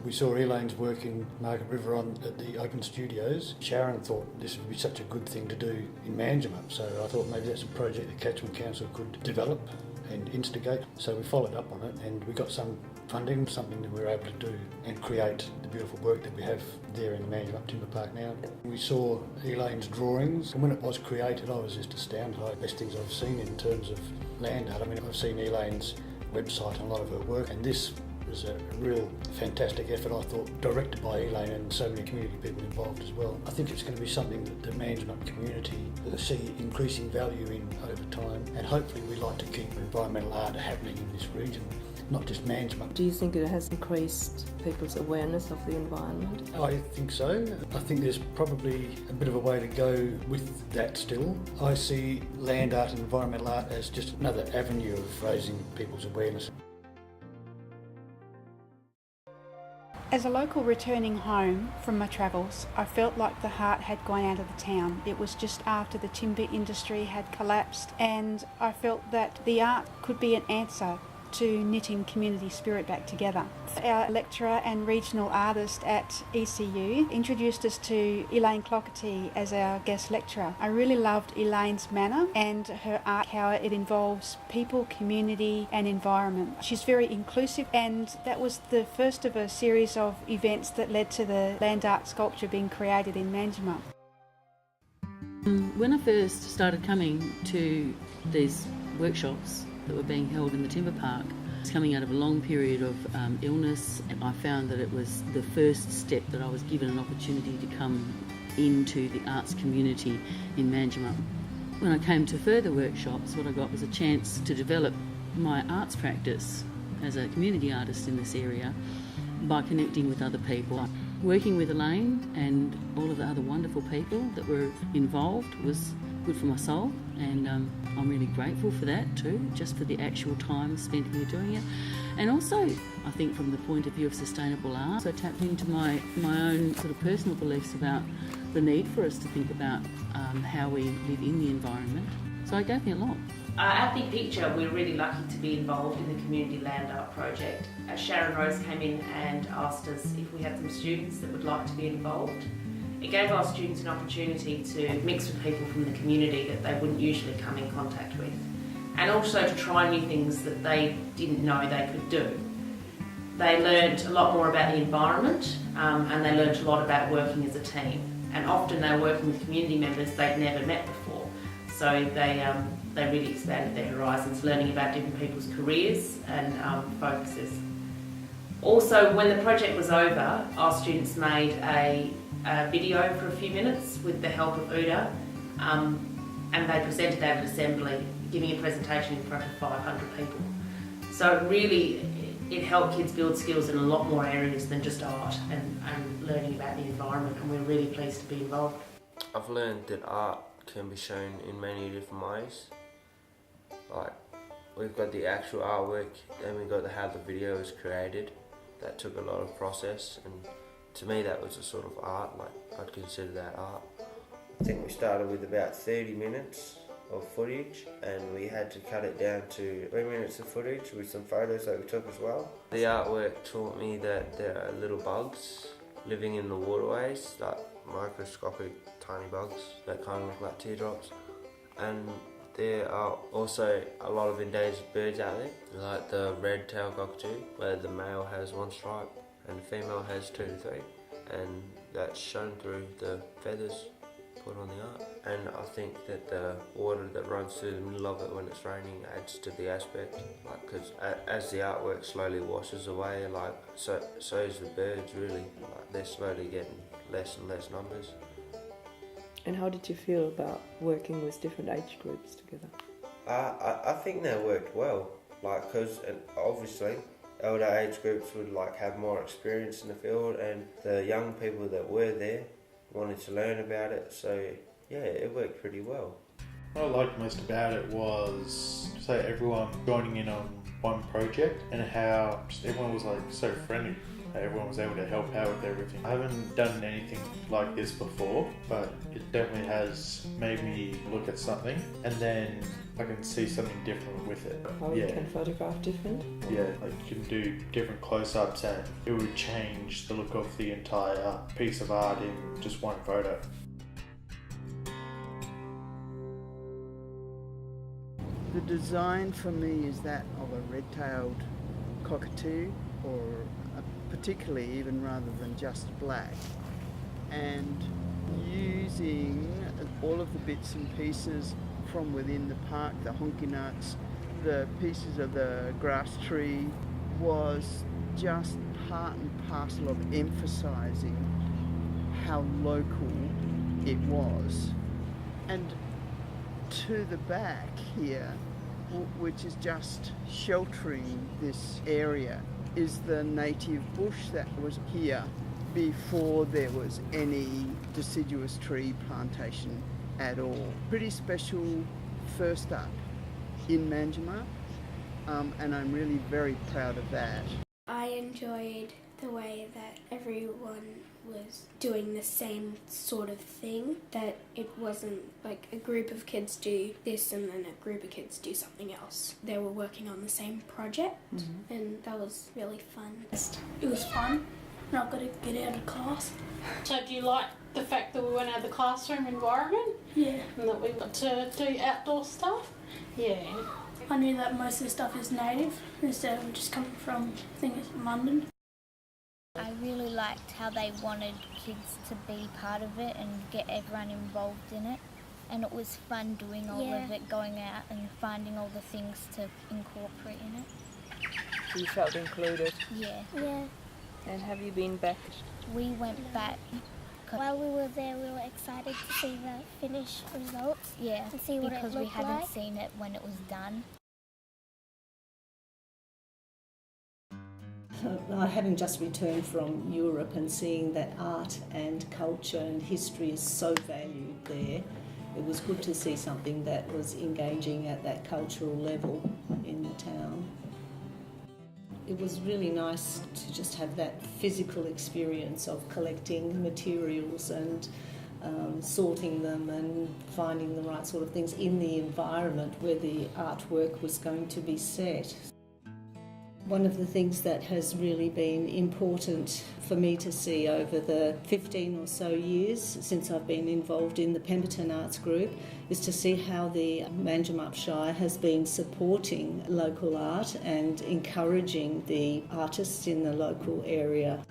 We saw Elaine's work in Margaret River at the Open Studios. Sharon thought this would be such a good thing to do in Manjimup, so I thought maybe that's a project the Catchment Council could develop and instigate. So we followed up on it and we got some funding, something that we were able to do and create the beautiful work that we have there in the Manjimup Timber Park now. We saw Elaine's drawings, and when it was created I was just astounded. Like, best things I've seen in terms of Landart. I mean, I've seen Elaine's website and a lot of her work, and this was a real fantastic effort, I thought, directed by Elaine and so many community people involved as well. I think it's going to be something that the Manjimup community will see increasing value in over time, and hopefully we like to keep environmental art happening in this region, not just Manjimup. Do you think it has increased people's awareness of the environment? I think so. I think there's probably a bit of a way to go with that still. I see land art and environmental art as just another avenue of raising people's awareness. As a local returning home from my travels, I felt like the heart had gone out of the town. It was just after the timber industry had collapsed, and I felt that the art could be an answer to knitting community spirit back together. Our lecturer and regional artist at ECU introduced us to Elaine Clockerty as our guest lecturer. I really loved Elaine's manner and her art, how it involves people, community and environment. She's very inclusive, and that was the first of a series of events that led to the Landart sculpture being created in Manjimup. When I first started coming to these workshops that were being held in the Timber Park, I was coming out of a long period of illness, and I found that it was the first step that I was given an opportunity to come into the arts community in Manjimup. When I came to further workshops, what I got was a chance to develop my arts practice as a community artist in this area by connecting with other people. Working with Elaine and all of the other wonderful people that were involved was good for my soul, and I'm really grateful for that too, just for the actual time spent here doing it. And also, I think from the point of view of sustainable art, so I tapped into my own sort of personal beliefs about the need for us to think about how we live in the environment. So it gave me a lot. At Big Picture, we're really lucky to be involved in the Community Land Art project. Sharon Rose came in and asked us if we had some students that would like to be involved. It gave our students an opportunity to mix with people from the community that they wouldn't usually come in contact with, and also to try new things that they didn't know they could do. They learned a lot more about the environment, and they learned a lot about working as a team. And often they were working with community members they'd never met before, so they really expanded their horizons, learning about different people's careers and focuses. Also, when the project was over, our students made a video for a few minutes with the help of Uda, and they presented at an assembly, giving a presentation in front of 500 people. So it helped kids build skills in a lot more areas than just art and learning about the environment, and we're really pleased to be involved. I've learned that art can be shown in many different ways. Like, we've got the actual artwork, then we've got how the video is created. That took a lot of process, and to me that was a sort of art, like I'd consider that art. I think we started with about 30 minutes of footage, and we had to cut it down to 3 minutes of footage with some photos that we took as well. The artwork taught me that there are little bugs living in the waterways, like microscopic tiny bugs that kind of look like teardrops. And there are also a lot of endangered birds out there, like the red-tailed cockatoo, where the male has 1 stripe and the female has 2 to 3, and that's shown through the feathers put on the art. And I think that the water that runs through the middle of it when it's raining adds to the aspect, like, because as the artwork slowly washes away, like so is the birds really, like they're slowly getting less and less numbers. And how did you feel about working with different age groups together? I think they worked well, like, because obviously older age groups would like have more experience in the field, and the young people that were there wanted to learn about it, so yeah, it worked pretty well. What I liked most about it was everyone joining in on one project, and how just everyone was like so friendly. Everyone was able to help out with everything. I haven't done anything like this before, but it definitely has made me look at something and then I can see something different with it. How you can photograph different? Yeah, like you can do different close-ups and it would change the look of the entire piece of art in just one photo. The design for me is that of a red-tailed cockatoo, or particularly even rather than just black, and using all of the bits and pieces from within the park, the honky nuts, the pieces of the grass tree, was just part and parcel of emphasising how local it was. And to the back here, which is just sheltering this area, is the native bush that was here before there was any deciduous tree plantation at all. Pretty special first up in Manjimup, and I'm really very proud of that. I enjoyed the way that everyone was doing the same sort of thing, that it wasn't like a group of kids do this and then a group of kids do something else. They were working on the same project, and that was really fun. It was fun. Not got to get out of class. So do you like the fact that we went out of the classroom environment? Yeah. And that we got to do outdoor stuff? Yeah. I knew that most of the stuff is native instead of just coming from, I think it's London. I really liked how they wanted kids to be part of it and get everyone involved in it. And it was fun doing all of it, going out and finding all the things to incorporate in it. So you felt included? Yeah. Yeah. And have you been back? We went back. While we were there, we were excited to see the finished results. Yeah, and see what because it we looked hadn't like. seen it when it was done. Having just returned from Europe and seeing that art and culture and history is so valued there, it was good to see something that was engaging at that cultural level in the town. It was really nice to just have that physical experience of collecting materials and sorting them and finding the right sort of things in the environment where the artwork was going to be set. One of the things that has really been important for me to see over the 15 or so years since I've been involved in the Pemberton Arts Group is to see how the Manjimup Shire has been supporting local art and encouraging the artists in the local area.